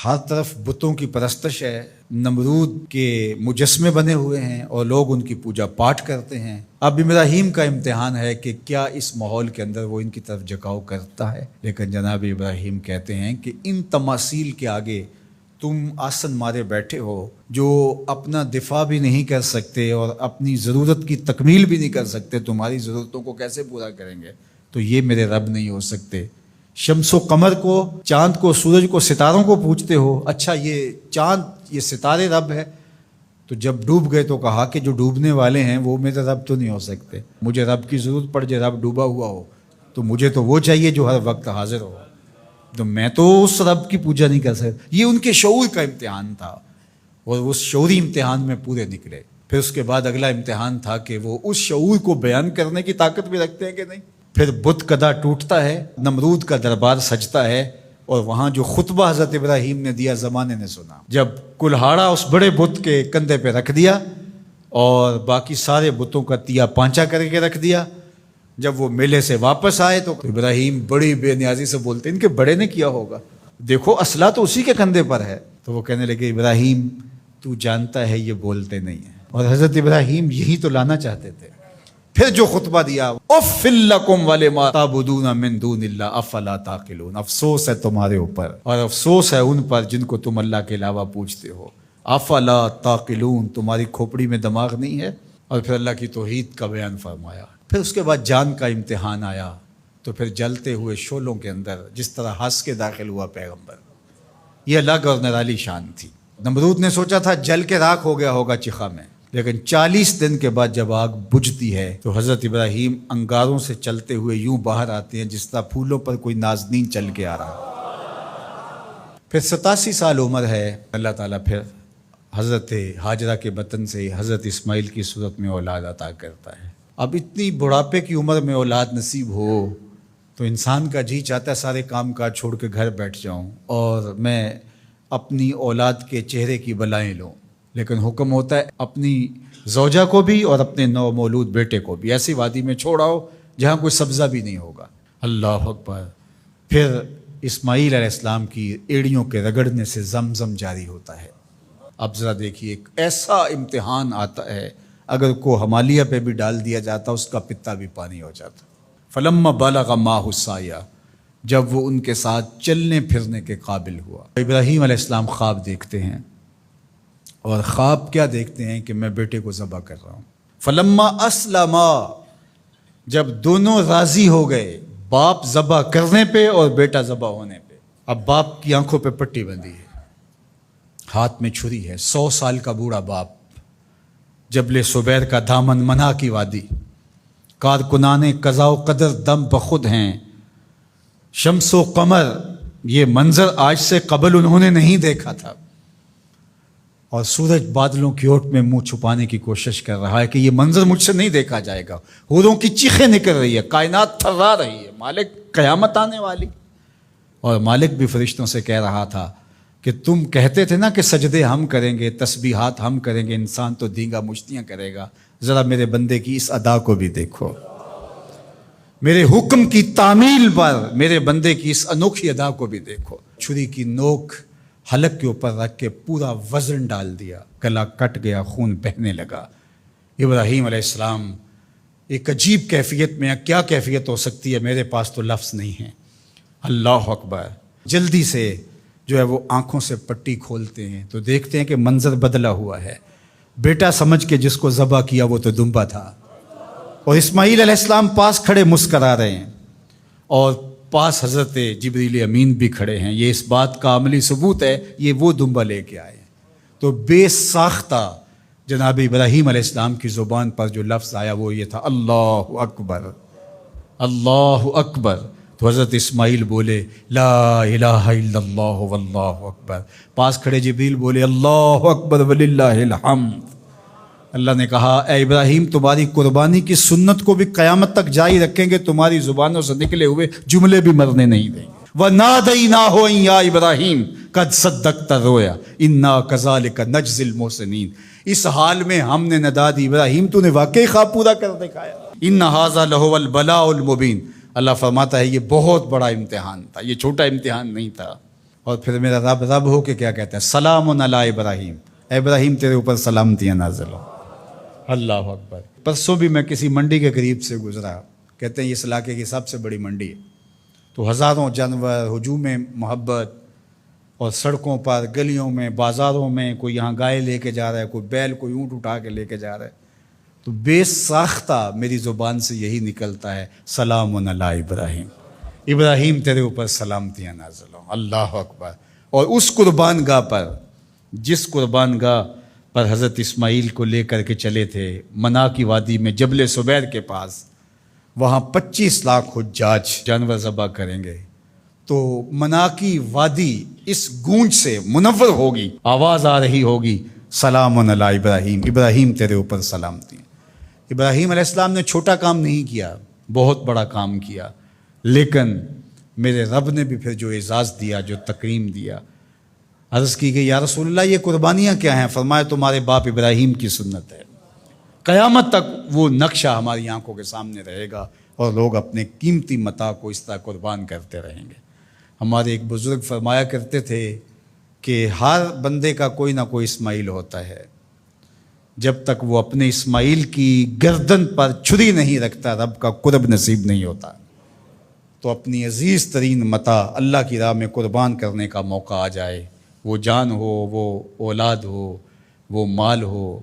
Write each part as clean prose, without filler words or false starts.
ہر طرف بتوں کی پرستش ہے، نمرود کے مجسمے بنے ہوئے ہیں اور لوگ ان کی پوجا پاٹ کرتے ہیں۔ اب ابراہیم کا امتحان ہے کہ کیا اس ماحول کے اندر وہ ان کی طرف جھکاؤ کرتا ہے، لیکن جناب ابراہیم کہتے ہیں کہ ان تماثیل کے آگے تم آسن مارے بیٹھے ہو، جو اپنا دفاع بھی نہیں کر سکتے اور اپنی ضرورت کی تکمیل بھی نہیں کر سکتے، تمہاری ضرورتوں کو کیسے پورا کریں گے؟ تو یہ میرے رب نہیں ہو سکتے۔ شمس و قمر کو، چاند کو، سورج کو، ستاروں کو پوجتے ہو، اچھا یہ چاند یہ ستارے رب ہے؟ تو جب ڈوب گئے تو کہا کہ جو ڈوبنے والے ہیں وہ میرے رب تو نہیں ہو سکتے، مجھے رب کی ضرورت پڑ جائے، رب ڈوبا ہوا ہو تو مجھے تو وہ چاہیے جو ہر وقت حاضر ہو، تو میں تو اس رب کی پوجا نہیں کر سکتا۔ یہ ان کے شعور کا امتحان تھا اور اس شعوری امتحان میں پورے نکلے۔ پھر اس کے بعد اگلا امتحان تھا کہ وہ اس شعور کو بیان کرنے کی طاقت بھی رکھتے ہیں کہ نہیں۔ پھر بت کدا ٹوٹتا ہے، نمرود کا دربار سجتا ہے، اور وہاں جو خطبہ حضرت ابراہیم نے دیا زمانے نے سنا، جب کلہاڑا اس بڑے بت کے کندھے پہ رکھ دیا اور باقی سارے بتوں کا تیا پانچا کر کے رکھ دیا، جب وہ میلے سے واپس آئے تو ابراہیم بڑی بے نیازی سے بولتے ان کے بڑے نے کیا ہوگا، دیکھو اسلحہ تو اسی کے کندھے پر ہے۔ تو وہ کہنے لگے ابراہیم تو جانتا ہے یہ بولتے نہیں ہیں، اور حضرت ابراہیم یہی تو لانا چاہتے تھے۔ پھر جو خطبہ دیا، اف لکم ولما تعبدون من دون اللہ افلا تعقلون، افسوس ہے تمہارے اوپر اور افسوس ہے ان پر جن کو تم اللہ کے علاوہ پوجتے ہو، افلا تعقلون، تمہاری کھوپڑی میں دماغ نہیں ہے۔ اور پھر اللہ کی توحید کا بیان فرمایا۔ پھر اس کے بعد جان کا امتحان آیا، تو پھر جلتے ہوئے شعلوں کے اندر جس طرح ہنس کے داخل ہوا پیغمبر، یہ الگ اور نرالی شان تھی۔ نمرود نے سوچا تھا جل کے راکھ ہو گیا ہوگا چخا میں، لیکن 40 دن کے بعد جب آگ بجھتی ہے تو حضرت ابراہیم انگاروں سے چلتے ہوئے یوں باہر آتے ہیں جس طرح پھولوں پر کوئی نازنین چل کے آ رہا۔ پھر 87 سال عمر ہے، اللہ تعالیٰ پھر حضرت ہاجرہ کے بطن سے حضرت اسماعیل کی صورت میں اولاد عطا کرتا ہے۔ اب اتنی بڑھاپے کی عمر میں اولاد نصیب ہو تو انسان کا جی چاہتا ہے سارے کام کاج چھوڑ کے گھر بیٹھ جاؤں اور میں اپنی اولاد کے چہرے کی بلائیں لوں، لیکن حکم ہوتا ہے اپنی زوجہ کو بھی اور اپنے نو مولود بیٹے کو بھی ایسی وادی میں چھوڑ آؤ جہاں کوئی سبزہ بھی نہیں ہوگا۔ اللہ اکبر۔ پھر اسماعیل علیہ السلام کی ایڑیوں کے رگڑنے سے زمزم جاری ہوتا ہے۔ اب ذرا دیکھیے ایک ایسا امتحان آتا ہے، اگر کو ہمالیہ پہ بھی ڈال دیا جاتا اس کا پتا بھی پانی ہو جاتا۔ فلما بلغ معہ السعی، جب وہ ان کے ساتھ چلنے پھرنے کے قابل ہوا۔ ابراہیم علیہ السلام خواب دیکھتے ہیں، اور خواب کیا دیکھتے ہیں کہ میں بیٹے کو ذبح کر رہا ہوں۔ فلما اسلما، جب دونوں راضی ہو گئے، باپ ذبح کرنے پہ اور بیٹا ذبح ہونے پہ۔ اب باپ کی آنکھوں پہ پٹی بندھی ہے، ہاتھ میں چھری ہے، 100 سال کا بوڑھا باپ، جبل صبیر کا دامن منا کی وادی، کارکنان قضاء و قدر دم بخود ہیں، شمس و قمر، یہ منظر آج سے قبل انہوں نے نہیں دیکھا تھا، اور سورج بادلوں کی اوٹ میں منہ چھپانے کی کوشش کر رہا ہے کہ یہ منظر مجھ سے نہیں دیکھا جائے گا، حوروں کی چیخیں نکل رہی ہے، کائنات تھرا رہی ہے، مالک قیامت آنے والی۔ اور مالک بھی فرشتوں سے کہہ رہا تھا کہ تم کہتے تھے نا کہ سجدے ہم کریں گے، تسبیحات ہم کریں گے، انسان تو دینگا مشتیاں کرے گا، ذرا میرے بندے کی اس ادا کو بھی دیکھو، میرے حکم کی تعمیل پر میرے بندے کی اس انوکھی ادا کو بھی دیکھو۔ چھری کی نوک حلق کے اوپر رکھ کے پورا وزن ڈال دیا، گلا کٹ گیا، خون بہنے لگا۔ ابراہیم علیہ السلام ایک عجیب کیفیت میں، کیا کیفیت ہو سکتی ہے میرے پاس تو لفظ نہیں ہے۔ اللہ اکبر۔ جلدی سے جو ہے وہ آنکھوں سے پٹی کھولتے ہیں تو دیکھتے ہیں کہ منظر بدلا ہوا ہے، بیٹا سمجھ کے جس کو ذبح کیا وہ تو دمبا تھا، اور اسماعیل علیہ السلام پاس کھڑے مسکرا رہے ہیں، اور پاس حضرت جبریل امین بھی کھڑے ہیں۔ یہ اس بات کا عملی ثبوت ہے یہ وہ دمبا لے کے آئے۔ تو بے ساختہ جناب ابراہیم علیہ السلام کی زبان پر جو لفظ آیا وہ یہ تھا، اللہ اکبر، اللہ اکبر۔ تو حضرت اسماعیل بولے لا الہ الا اللہ واللہ اکبر، پاس کھڑے جبریل بولے اللہ اکبر وللہ الحمد۔ اللہ نے کہا اے ابراہیم تمہاری قربانی کی سنت کو بھی قیامت تک جاری رکھیں گے، تمہاری زبانوں سے نکلے ہوئے جملے بھی مرنے نہیں دیں گے۔ وَنَادَيْنَاهُ أَن يَا إِبْرَاهِيمُ قَدْ صَدَّقْتَ الرُّؤْيَا إِنَّا كَذَلِكَ نَجْزِي الْمُحْسِنِينَ، اس حال میں ہم نے ندا دی ابراہیم تو نے واقعی خواب پورا کر دکھایا۔ إِنَّ هَذَا لَهُوَ الْبَلَاءُ الْمُبِينُ، اللہ فرماتا ہے یہ بہت بڑا امتحان تھا، یہ چھوٹا امتحان نہیں تھا۔ اور پھر میرا رب رب ہو کے کیا کہتا ہے؟ سلام علی ابراہیم، اے ابراہیم تیرے اوپر سلامتیاں نازل ہو۔ اللہ اکبر۔ پرسوں بھی میں کسی منڈی کے قریب سے گزرا، کہتے ہیں اس علاقے کی سب سے بڑی منڈی ہے، تو ہزاروں جانور، ہجوم محبت، اور سڑکوں پر، گلیوں میں، بازاروں میں کوئی یہاں گائے لے کے جا رہا ہے، کوئی بیل، کوئی اونٹ اٹھا کے لے کے جا رہا ہے، تو بے ساختہ میری زبان سے یہی نکلتا ہے، سلام علی ابراہیم، ابراہیم تیرے اوپر سلامتیاں نازل ہوں۔ اللہ اکبر۔ اور اس قربان گاہ پر، جس قربان گاہ پر حضرت اسماعیل کو لے کر کے چلے تھے، منا کی وادی میں جبل سبیر کے پاس، وہاں 25 لاکھ حجاج جانور ذبح کریں گے، تو منا کی وادی اس گونج سے منور ہوگی، آواز آ رہی ہوگی، سلام علی ابراہیم، ابراہیم تیرے اوپر سلامتی۔ ابراہیم علیہ السلام نے چھوٹا کام نہیں کیا، بہت بڑا کام کیا، لیکن میرے رب نے بھی پھر جو اعزاز دیا، جو تکریم دیا، عرض کی گئی یا رسول اللہ یہ قربانیاں کیا ہیں؟ فرمایا تمہارے باپ ابراہیم کی سنت ہے، قیامت تک وہ نقشہ ہماری آنکھوں کے سامنے رہے گا، اور لوگ اپنے قیمتی متاع کو اس طرح قربان کرتے رہیں گے۔ ہمارے ایک بزرگ فرمایا کرتے تھے کہ ہر بندے کا کوئی نہ کوئی اسماعیل ہوتا ہے، جب تک وہ اپنے اسماعیل کی گردن پر چھری نہیں رکھتا رب کا قرب نصیب نہیں ہوتا۔ تو اپنی عزیز ترین متاع اللہ کی راہ میں قربان کرنے کا موقع آ جائے، وہ جان ہو، وہ اولاد ہو، وہ مال ہو،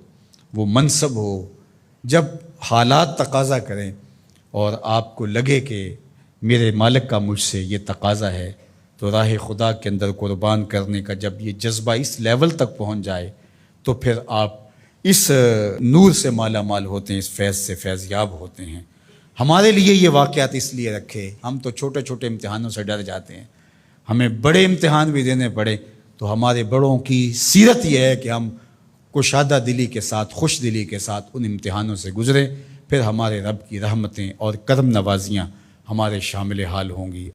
وہ منصب ہو، جب حالات تقاضا کریں اور آپ کو لگے کہ میرے مالک کا مجھ سے یہ تقاضا ہے، تو راہ خدا کے اندر قربان کرنے کا جب یہ جذبہ اس لیول تک پہنچ جائے، تو پھر آپ اس نور سے مالا مال ہوتے ہیں، اس فیض سے فیض یاب ہوتے ہیں۔ ہمارے لیے یہ واقعات اس لیے رکھے، ہم تو چھوٹے چھوٹے امتحانوں سے ڈر جاتے ہیں، ہمیں بڑے امتحان بھی دینے پڑے تو ہمارے بڑوں کی سیرت یہ ہے کہ ہم کشادہ دلی کے ساتھ، خوش دلی کے ساتھ ان امتحانوں سے گزریں، پھر ہمارے رب کی رحمتیں اور کرم نوازیاں ہمارے شامل حال ہوں گی۔